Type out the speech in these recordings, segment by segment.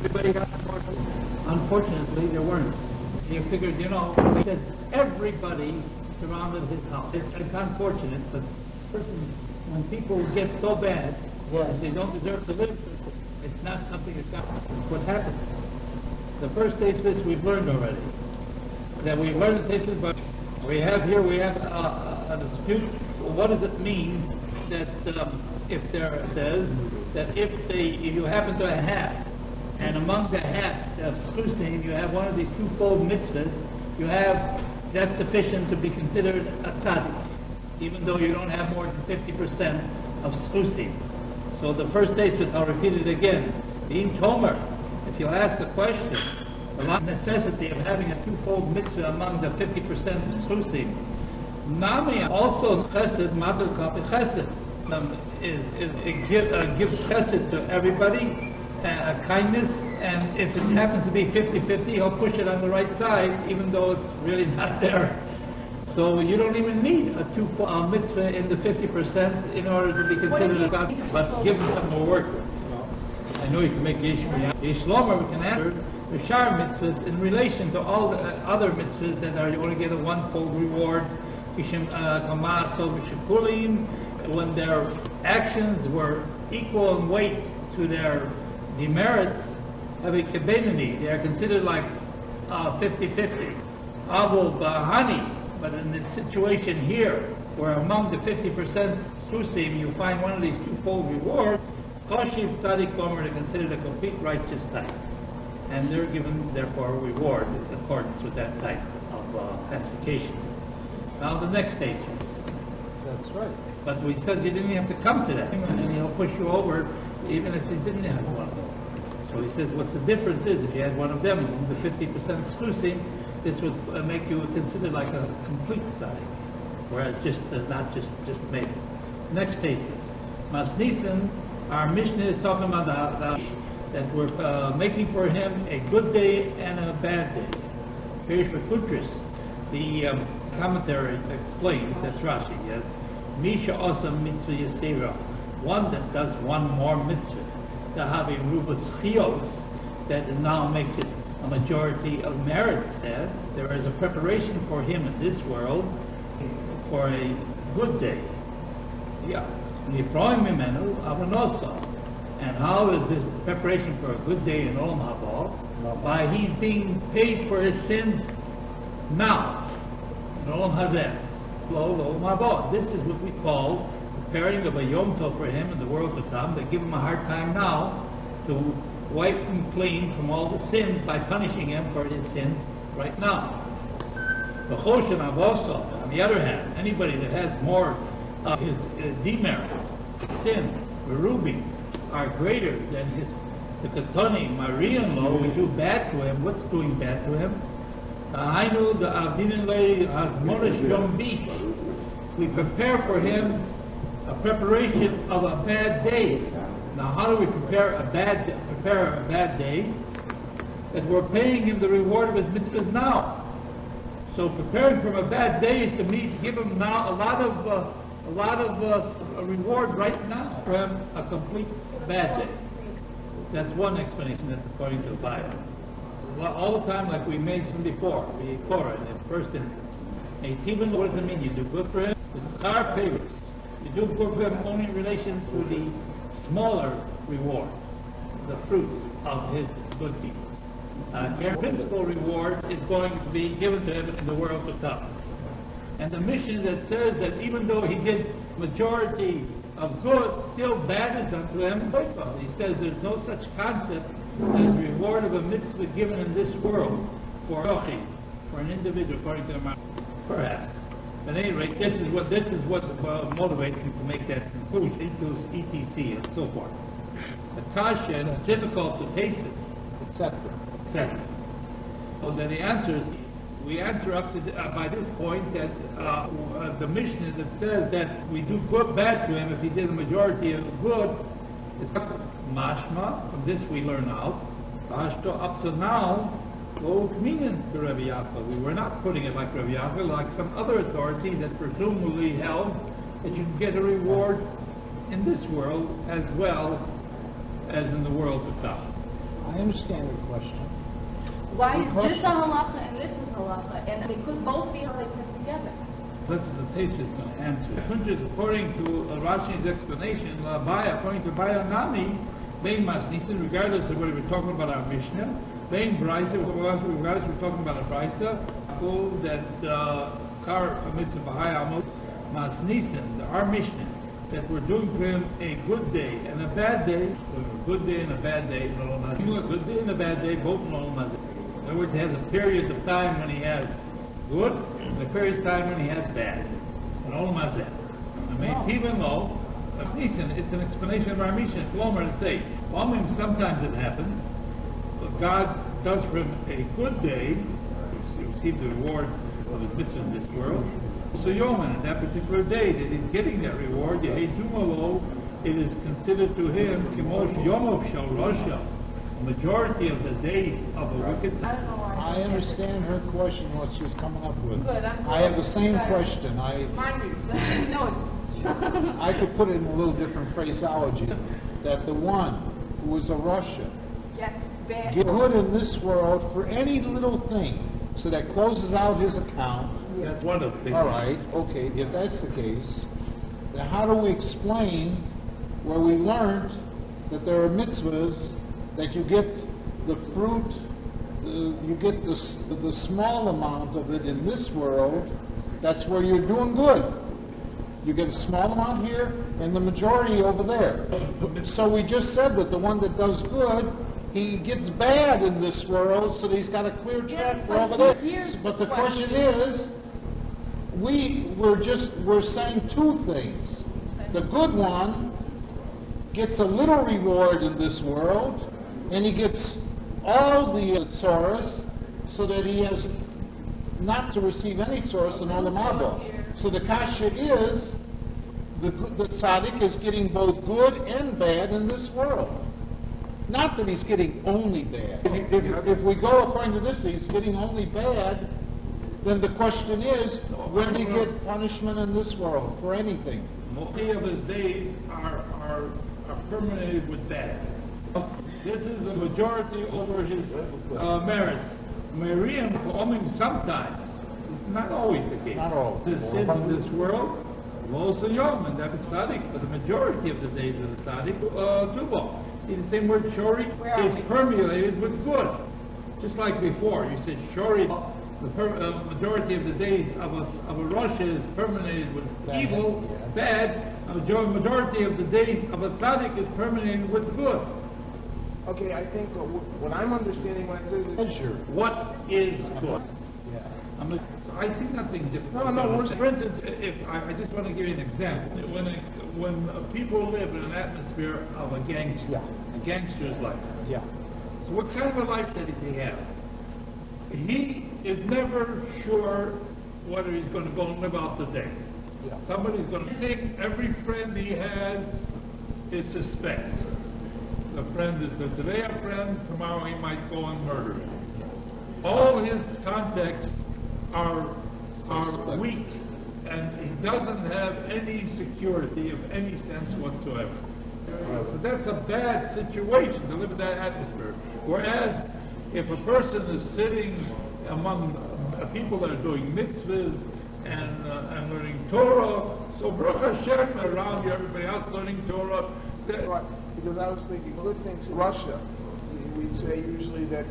everybody got portion. Unfortunately, there weren't. You figured, he said everybody surrounded his house. It's unfortunate, but when people get so bad, Yes. they don't deserve to live, it's not something that's got what happened. The first Teisvis we've learned already. That we learned the Teisvis, but we have a dispute. What does it mean that if there says that if you happen to have hat, and among the hat of Schusim, you have one of these twofold mitzvahs, that's sufficient to be considered a tzaddik, even though you don't have more than 50% of Schusim. So the first Teisvis, I'll repeat it again. In Tomer, if you ask the question, the necessity of having a twofold mitzvah among the 50% of Schusim, Nami also chesed, mazel kapi chesed, gives chesed to everybody, kindness, and if it happens to be 50-50, he'll push it on the right side, even though it's really not there. So you don't even need a twofold mitzvah in the 50% in order to be considered a God, but give him something to work with. I know you can make Yesh Lomer, we can answer the Shar mitzvahs in relation to all the other mitzvahs that are, you only get a one-fold reward. When their actions were equal in weight to their demerits, have a kebenini, they are considered like 50-50. Abu Bahani, but in this situation here, where among the 50% Schusim you find one of these twofold rewards, Koshiv Tzadik Gomer, they're considered a complete righteous type. And they're given, therefore, a reward in accordance with that type of classification. Now the next Teisvis. That's right. But he says you didn't have to come to that, and he'll push you over even if you didn't have one of them. So he says what's the difference is if you had one of them, the 50% Schusim, this would make you considered like a complete tzaddik, whereas not just made it. Next Teisvis. Masnissen, our Mishnah is talking about that we're making for him a good day and a bad day. Pirish Bekutris, the commentary explains, that's Rashi, yes. Misha Osam Mitzvah Yasira, one that does one more mitzvah. The Havi Rubus Chios, that now makes it a majority of merits. There is a preparation for him in this world for a good day. Yeah. Nifroim Mimenu Avonosa. And how is this preparation for a good day in Olam Haba? By he's being paid for his sins now. In Olam Hazeh. Olam Haba. This is what we call preparing of a Yom Tov for him in the world to come. They give him a hard time now to wipe him clean from all the sins by punishing him for his sins right now. The Choshen Avosa, on the other hand, anybody that has more of his demerits, his sins, the ruby, are greater than the Katoni, Marian law, we do bad to him. What's doing bad to him? I know the Avdinale Monish Yom Bish. We prepare for him a preparation of a bad day. Now, how do we prepare a bad day? That we're paying him the reward of his mitzvahs now. So preparing for a bad day is to give him now a lot of a reward right now for him a complete bad day. That's one explanation. That's according to the Bible. All the time, like we mentioned before, the Korah in the first instance. Even what does it mean? You do good for him. The schar favors. You do good for him only in relation to the smaller reward, the fruits of his good deeds. Their principal reward is going to be given to him in the world to come. And the mission that says that even though he did majority of good, still bad is done to him. He says there's no such concept as reward of a mitzvah given in this world for an individual, according to the Rabbi. Perhaps. At any rate, this is what motivates him to make that conclusion, etc. and so forth. The kasha is difficult to taste this, etc. So then we answer up to by this point that the Mishnah that says that we do good bad to him if he did a majority of good is mashma. From this we learn out. Up to now, we were not putting it like Rabbi Yaakov, like some other authority that presumably held that you can get a reward in this world as well as in the world to come. I understand the question. Why is this a halacha and this is halacha, and they could both be halacha together? This is the taste is going to answer. According to Rashi's explanation, Rabbi, according to Bayanami, Bein Masnisin, regardless of whether we're talking about our Mishnah, Bein Brisa, regardless we're talking about a Brisa, that Schar Mitzvah Bahai Amos Masnisin, our Mishnah, that we're doing for him a good day and a bad day, a good day and a bad day, a good day and a bad day, both in Olam Hazeh. In other words, he has a period of time when he has good, and a period of time when he has bad. In Olam Hazeh. I mean, even though, it's an explanation of our Mishnah. Lomer to say, sometimes it happens, but God does for him a good day, to receive the reward of his mitzvah in this world. So Yoman, in that particular day that he's getting that reward, it is considered to him Kimosh Yomov Shel Rosha, a majority of the days of a wicked. I understand her question, what she's coming up with. Good, I have the same question. Mind you, so you know it's I could put it in a little different phraseology, that the one who is a Russia gets bad. get good in this world for any little thing, so that closes out his account. That's one of the All right, okay, if that's the case, then how do we explain where we learned that there are mitzvahs that you get the fruit, you get the small amount of it in this world, that's where you're doing good. You get a small amount here and the majority over there. So we just said that the one that does good, he gets bad in this world, so that he's got a clear track for over there. But the question is, we're saying two things. The good one gets a little reward in this world, and he gets all the tzoros, so that he has not to receive any tzoros in Olam Haba. So the kasha is, the tzaddik is getting both good and bad in this world. Not that he's getting only bad. If we go according to this, he's getting only bad, then the question is, where did he get punishment in this world for anything? Most of his days are permeated with bad. This is a majority over his merits. Miriam, sometimes, it's not always the case. Not always. The sins in this world, also Yom, and David Tzaddik, for the majority of the days of the Tzaddik, Tubo. See, the same word shori is permeated with good. Just like before, you said shori, the majority of the days of a Rosh is permeated with evil, bad. A majority of the days of a tzaddik is permeated with good. Okay, I think what I'm understanding when it says Measure. What is good? Yeah. I see nothing different. For instance, if I just want to give you an example. When people live in an atmosphere of a gangster's life. Yeah. So what kind of a life does he have? He is never sure whether he's going to go and live out the day. Yeah. Somebody's going to think every friend he has is suspect. The friend is today a friend, tomorrow he might go and murder him. All his contexts are weak, and he doesn't have any security of any sense whatsoever. So that's a bad situation to live in that atmosphere. Whereas if a person is sitting among people that are doing mitzvahs and learning Torah, so Baruch Hashem, around you, everybody else learning Torah. right, because I was thinking good things in Russia. We'd say usually that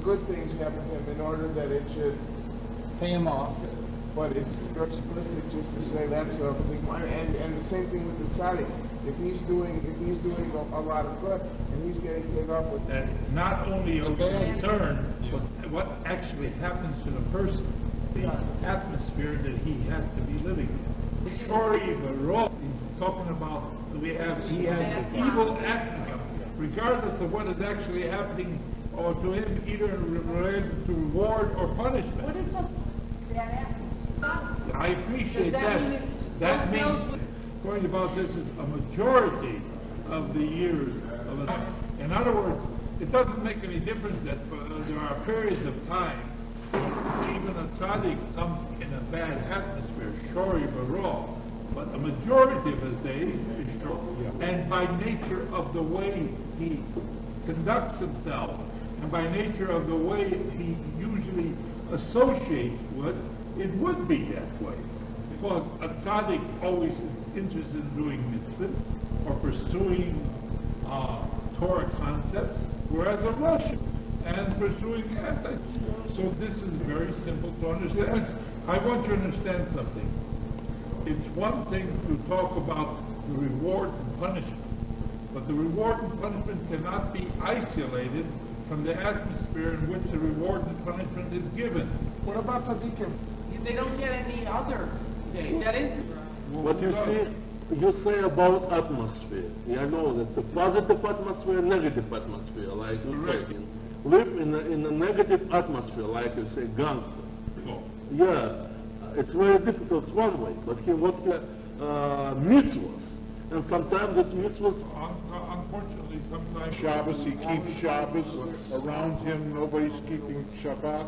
good things happen to him in order that it should Pay him off. But it's very simplistic just to say that's a big money. And the same thing with the tzaddik. If he's doing a lot of good and he's getting paid off with that. Not only are we concerned, but what actually happens to the person, the atmosphere that he has to be living in. Shori Baruch, he's talking about he has an evil atmosphere, regardless of what is actually happening or to him, either related to reward or punishment. What is that atmosphere? I appreciate that. That means, according to Baal, this is a majority of the years of a life. In other words, it doesn't make any difference that there are periods of time even a tzaddik comes in a bad atmosphere, shori baro, but a majority of his days is short. And by nature of the way he conducts himself, and by nature of the way he usually associates with, it would be that way. Because a tzaddik always is interested in doing mitzvah or pursuing Torah concepts, whereas a Russian and pursuing ethics. So this is very simple to understand. I want you to understand something. It's one thing to talk about the reward and punishment, but the reward and punishment cannot be isolated from the atmosphere in which the reward and punishment is given. What about tzaddikim? They don't get any other day. That is. What you say about atmosphere. I know that's a positive atmosphere, negative atmosphere, like you Correct. say. Live in a negative atmosphere, like you say, gangster. No. Yes, it's very difficult one way, but mitzvahs, and sometimes this mitzvahs. Unfortunately, sometimes Shabbos, he keeps Shabbos. Around him, nobody's keeping Shabbat.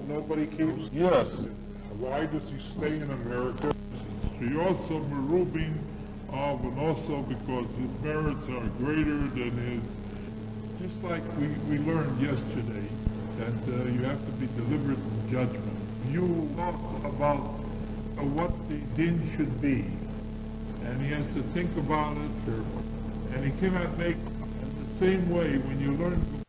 Nobody keeps. Yes. Why does he stay in America? He also merubim, and also because his merits are greater than his. Just like we learned yesterday, that you have to be deliberate in judgment. You thought about what the din should be, and he has to think about it carefully. And he cannot make, in the same way, when you learn